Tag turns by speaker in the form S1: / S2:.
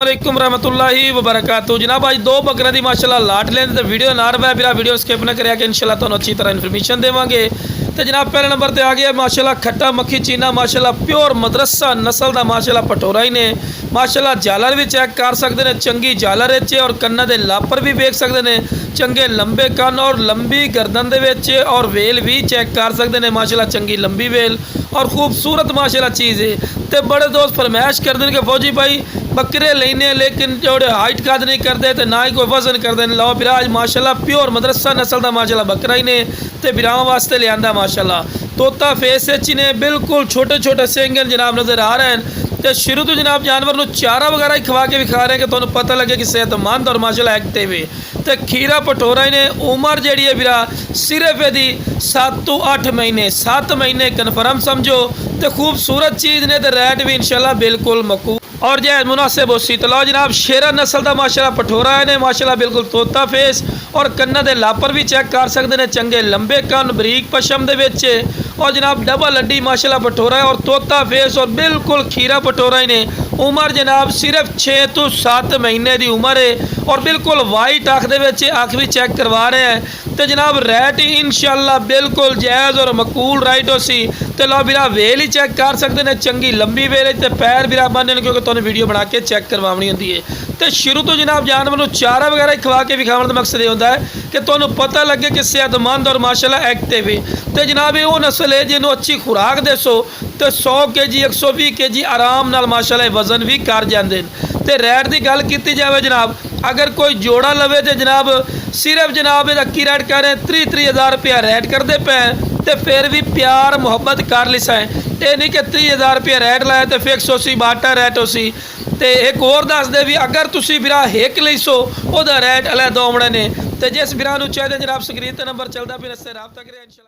S1: वालेकुम रहमतुल्लाहि वबरकातुहू। जनाब अज दो बकरियां दी माशाल्लाह लाट लें तो वीडियो ना रहा फिर वीडियो स्किप न करिया कि इंशाल्लाह तुहानूं अच्छी तरह इन्फॉर्मेशन देवांगे। तो जनाब पहले नंबर पर आ गया माशाल्लाह खट्टा मक्खी चीना माशाल्लाह प्योर मदरसा नस्ल का माशाल्लाह पटोरा ही ने माशाल्लाह झालर भी चेक कर सकते हैं, चंगी झालर और कन्ना के लापर भी वेख सकते हैं, चंगे लंबे कन्न और लंबी गर्दन दे और वेल भी चेक कर सकते हैं माशाल्लाह चंगी लंबी वेल और खूबसूरत माशाल्लाह चीज़ है। तो बड़े दोस्त फरमाइश करते हैं कि फौजी भाई बकरे लेने लेकिन जोड़े हाइट कद नहीं करते तो ना ही कोई वजन करते हैं। लो बिरा आज माशाल्लाह प्योर मदरसा नस्ल का माशाल्लाह बकरा ही ने तो बिरावां वास्ते लिया माशाल्लाह तोता फेस ने बिल्कुल छोटे छोटे सिंगल जनाब नज़र आ रहे हैं। तो शुरू तो जनाब जानवर को चारा वगैरह ही खवा के भी खा रहे हैं कि तुहानूं पता लगे कि सेहतमंद और माशाल्लाह एक्टिव है। तो खीरा पटोरा ने उम्र जी है बिरा सिर्फ यदि 7 तो 8 महीने 7 महीने कन्फर्म समझो। तो खूबसूरत चीज़ ने तो रेट भी इंशाल्लाह बिल्कुल मकबूल और जैज मुनासिब हो सी। तो लो जनाब शेरा नस्ल का माशाल्लाह पटोरा है माशाल्लाह बिल्कुल तोता फेस और कन्ना के लापर भी चेक कर सकते हैं, चंगे लंबे कन बरीक पशम दे और जनाब डबल हड्डी माशाल्लाह पटोरा है और तोता फेस और बिल्कुल खीरा पटोरा ही ने उम्र जनाब सिर्फ 6 तो 7 महीने की उम्र है और बिल्कुल वाइट अख दे अख भी चेक करवा रहे हैं। तो जनाब रेट ही इंशाल्लाह बिल्कुल जायज़ और मकबूल राइट हो सी। तो लो बिरा वेल ही चेक कर सकते हैं, चंगी लंबी वेल है पैर बिरा बन क्योंकि तुहानूं वीडियो बना के चेक करवानी होंदी है। तो शुरू तो जनाब जानवर को चारा वगैरह खवा के विखाने का मकसद ये होता है कि तुहानूं पता लगे कि सेहतमंद और माशाल्लाह एक्टिव है। तो जनाब ये वो नस्ल है जिन्हों अच्छी खुराक दसो तो 100 kg 120 kg आराम नाल माशाल्लाह वजन भी कर जाते हैं। तो रेट की गल की जाए जनाब अगर कोई जोड़ा लवे तो जनाब सिर्फ जनाब अक्की रेट कर रहे हैं 30,000 रुपया रेट करते पे तो फिर भी प्यार मुहब्बत कर लिसा है। ये नहीं कि 30,000 रुपया रेट लाया तो फिक्स हो सी बाटा रेट हो सी। तो एक और दस दे भी अगर तुसी बिरा हिक लीसो वह रेट अलग दोमड़े ने। तो जिस बिरा चाहिए जनाब स्क्रीन पर नंबर चलता फिर इससे रब्ता करें इंशाल्लाह।